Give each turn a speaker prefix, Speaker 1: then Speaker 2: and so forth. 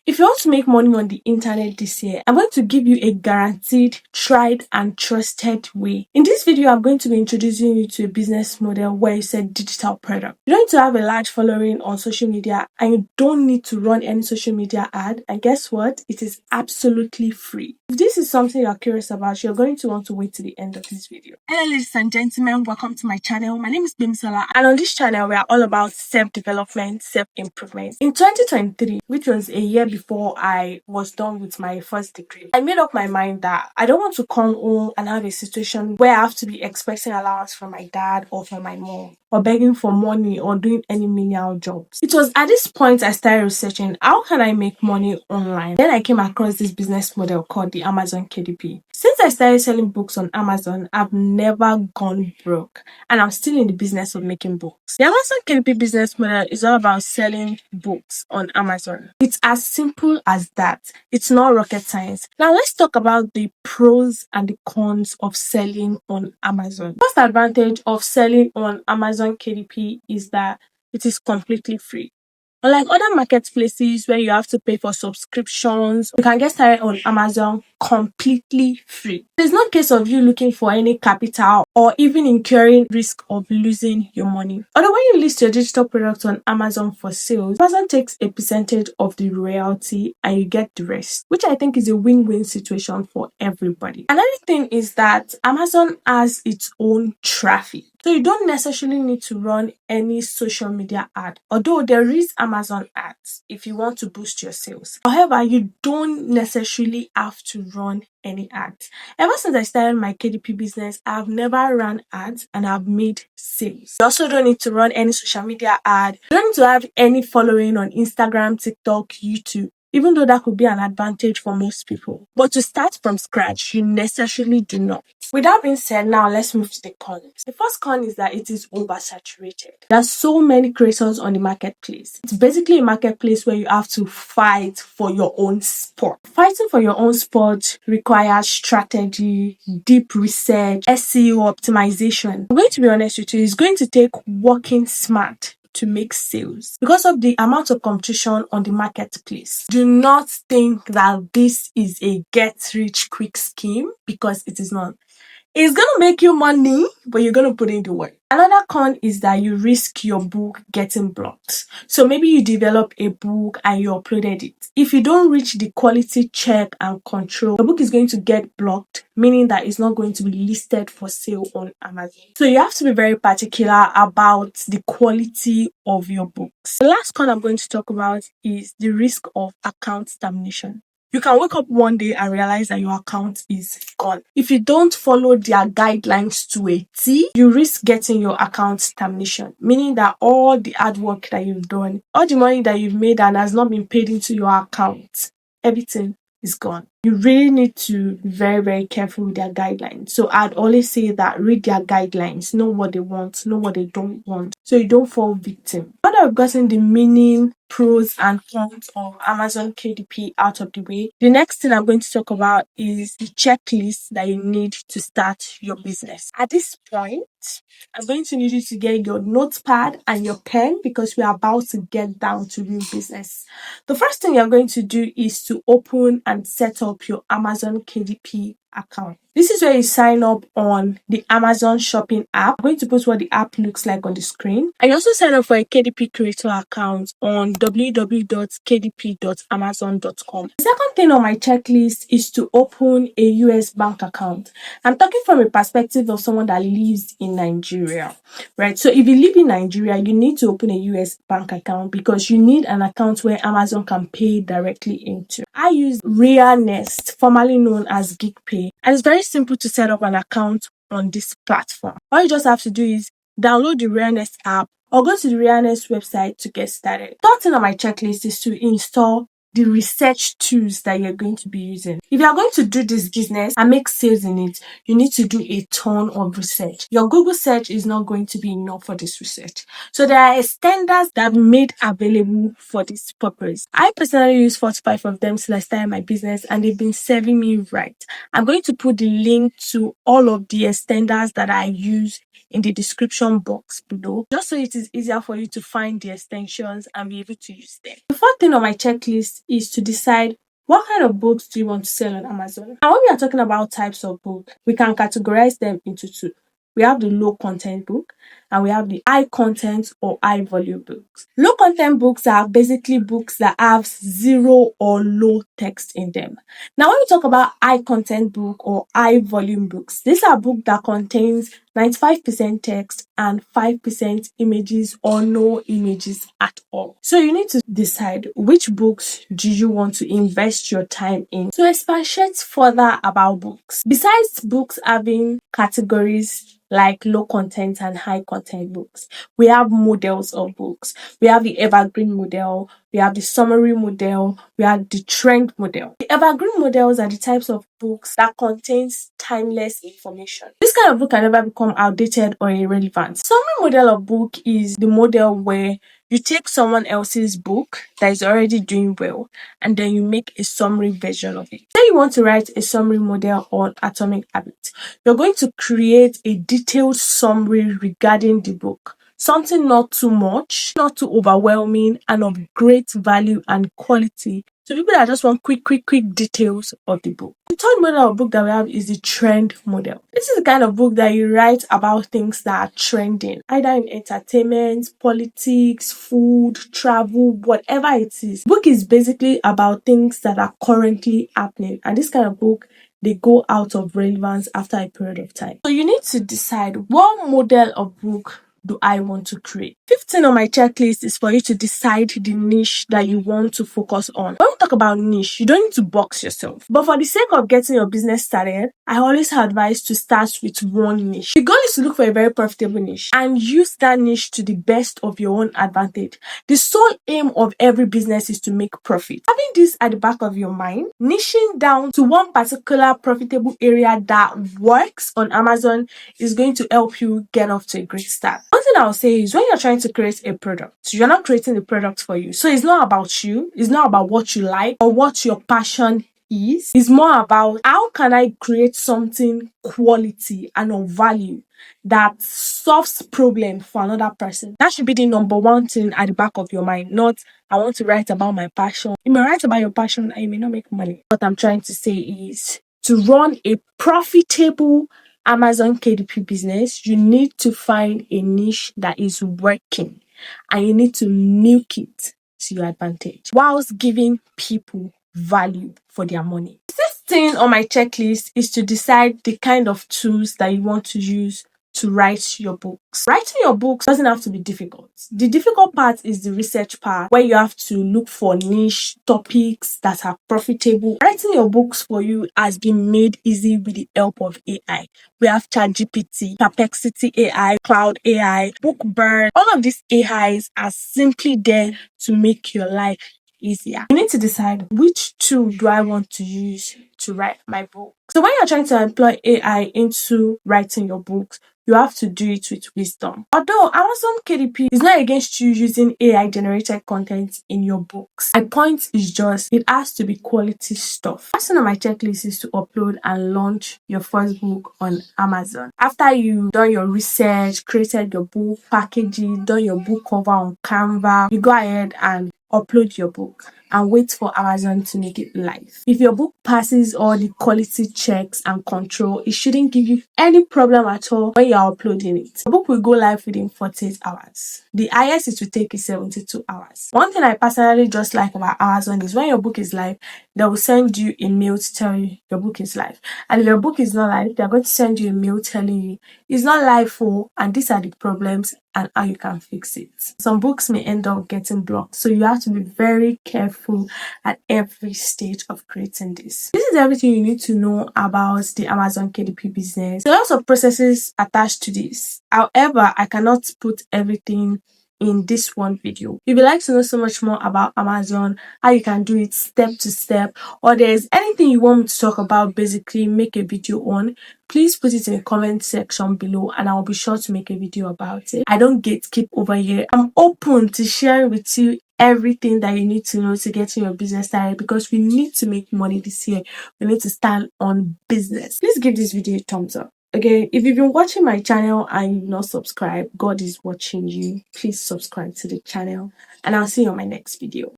Speaker 1: If you want to make money on the internet this year, I'm going to give you a guaranteed, tried and trusted way. In this video, I'm going to be introducing you to a business model where you sell digital product. You don't need to have a large following on social media and you don't need to run any social media ad. And guess what? It is absolutely free. If this is something you're curious about, you're going to want to wait to the end of this video. Hello ladies and gentlemen, welcome to my channel. My name is Bimsola and on this channel we are all about self-development, self-improvement. In 2023, which was a year before I was done with my first degree, I made up my mind that I don't want to come home and have a situation where I have to be expecting allowance from my dad or from my mom, or begging for money or doing any menial jobs. It was at this point I started researching how can I make money online. Then I came across this business model called the Amazon KDP. Since I started selling books on Amazon, I've never gone broke and I'm still in the business of making books. The Amazon KDP business model is all about selling books on Amazon. It's as simple as that. It's not rocket science. Now let's talk about the pros and the cons of selling on Amazon. The first advantage of selling on Amazon KDP is that it is completely free. Unlike other marketplaces where you have to pay for subscriptions, you can get started on Amazon completely free. There's no case of you looking for any capital or even incurring risk of losing your money. Although when you list your digital products on Amazon for sales, Amazon takes a percentage of the royalty and you get the rest, which I think is a win-win situation for everybody. Another thing is that Amazon has its own traffic. So you don't necessarily need to run any social media ad, although there is Amazon ads if you want to boost your sales. However, you don't necessarily have to run any ads. Ever since I started my KDP business, I've never run ads and I've made sales. You also don't need to run any social media ad. You don't need to have any following on Instagram, TikTok, YouTube, even though that could be an advantage for most people. But to start from scratch, you necessarily do not. With that being said, now let's move to the cons. The first con is that it is oversaturated. There are so many creators on the marketplace. It's basically a marketplace where you have to fight for your own spot. Fighting for your own spot requires strategy, deep research, SEO optimization. I'm going to be honest with you, it's going to take working smart to make sales because of the amount of competition on the marketplace. Do not think that this is a get rich quick scheme, because it is not. It's going to make you money, but you're going to put in the work. Another con is that you risk your book getting blocked. So maybe you develop a book and you uploaded it. If you don't reach the quality check and control, the book is going to get blocked, meaning that it's not going to be listed for sale on Amazon. So you have to be very particular about the quality of your books. The last con I'm going to talk about is the risk of account termination. You can wake up one day and realize that your account is gone. If you don't follow their guidelines to a T, you risk getting your account termination, meaning that all the hard work that you've done, all the money that you've made and has not been paid into your account, everything is gone. You really need to be very, very careful with their guidelines. So I'd always say that read their guidelines, know what they want, know what they don't want, so you don't fall victim. Now that I've gotten the meaning, pros and cons of Amazon KDP out of the way, the next thing I'm going to talk about is the checklist that you need to start your business. At this point, I'm going to need you to get your notepad and your pen because we are about to get down to real business. The first thing you're going to do is to open and set up your Amazon KDP account. This is where you sign up on the Amazon shopping app. I'm going to put what the app looks like on the screen. And you also sign up for a KDP creator account on www.kdp.amazon.com. The second thing on my checklist is to open a US bank account. I'm talking from a perspective of someone that lives in Nigeria, right? So if you live in Nigeria, you need to open a US bank account because you need an account where Amazon can pay directly into. I use Nest, formerly known as GigPay, and it's very simple to set up an account on this platform. All you just have to do is download the Nest app or go to the Nest website to get started. Third thing on my checklist is to install the research tools that you're going to be using. If you're going to do this business and make sales in it, you need to do a ton of research. Your Google search is not going to be enough for this research. So there are extenders that are made available for this purpose. I personally use 4 to 5 of them since I started my business and they've been serving me right. I'm going to put the link to all of the extenders that I use in the description box below, just so it is easier for you to find the extensions and be able to use them. The fourth thing on my checklist checklist is to decide what kind of books do you want to sell on Amazon. And when we are talking about types of books, we can categorize them into two. We have the low content book and we have the high content or high volume books. Low content books are basically books that have zero or low text in them. Now, when we talk about high content book or high volume books, these are books that contains 95% text and 5% images or no images at all. So you need to decide which books do you want to invest your time in. To expatiate further about books, besides books having categories like low content and high content books, we have models of books. We have the evergreen model, we have the summary model, we have the trend model. The evergreen models are the types of books that contains timeless information. This kind of book can never become outdated or irrelevant. Summary model of book is the model where you take someone else's book that is already doing well and then you make a summary version of it. Say you want to write a summary model on Atomic Habits. You're going to create a detailed summary regarding the book. Something not too much, not too overwhelming, and of great value and quality to people that just want quick details of the book. The third model of book that we have is the trend model. This is the kind of book that you write about things that are trending, either in entertainment, politics, food, travel, whatever it is. Book is basically about things that are currently happening, and this kind of book, they go out of relevance after a period of time. So you need to decide what model of book do I want to create. 15 on my checklist is for you to decide the niche that you want to focus on. When we talk about niche, you don't need to box yourself. But for the sake of getting your business started, I always advise to start with one niche. The goal is to look for a very profitable niche and use that niche to the best of your own advantage. The sole aim of every business is to make profit. Having this at the back of your mind, niching down to one particular profitable area that works on Amazon is going to help you get off to a great start. One thing I'll say is when you're trying to create a product, you're not creating the product for you. So it's not about you, it's not about what you like or what your passion is. It's more about how can I create something quality and of value that solves problem for another person. That should be the number one thing at the back of your mind, not I want to write about my passion. You may write about your passion and you may not make money. What I'm trying to say is to run a profitable Amazon KDP business, you need to find a niche that is working and you need to milk it to your advantage whilst giving people value for their money. The sixth thing on my checklist is to decide the kind of tools that you want to use to write your books. Writing your books doesn't have to be difficult. The difficult part is the research part where you have to look for niche topics that are profitable. Writing your books for you has been made easy with the help of AI. We have ChatGPT, Perplexity AI, Cloud AI, Bookbird. All of these AIs are simply there to make your life easier. You need to decide which tool do I want to use to write my book. So when you're trying to employ AI into writing your books, you have to do it with wisdom. Although Amazon KDP is not against you using AI generated content in your books, my point is just it has to be quality stuff. Last thing on my checklist is to upload and launch your first book on Amazon. After you've done your research, created your book packaging, done your book cover on Canva, you go ahead and upload your book and wait for Amazon to make it live. If your book passes all the quality checks and control, it shouldn't give you any problem at all when you're uploading it. The book will go live within 48 hours. The highest it will take is 72 hours. One thing I personally just like about Amazon is when your book is live, they will send you a mail to tell you your book is live. And if your book is not live, they're going to send you a mail telling you it's not live for, and these are the problems and how you can fix it. Some books may end up getting blocked, so you have to be very careful at every stage of creating this. This is everything you need to know about the Amazon KDP business. There are lots of processes attached to this. However, I cannot put everything in this one video. If you'd like to know so much more about Amazon, how you can do it step to step, or there's anything you want me to talk about, basically make a video on, please put it in the comment section below and I'll be sure to make a video about it. I don't gatekeep over here. I'm open to sharing with you everything that you need to know to get your business started, because we need to make money this year. We need to stand on business. Please give this video a thumbs up. Okay, if you've been watching my channel and you've not subscribed, God is watching you. Please subscribe to the channel and I'll see you on my next video.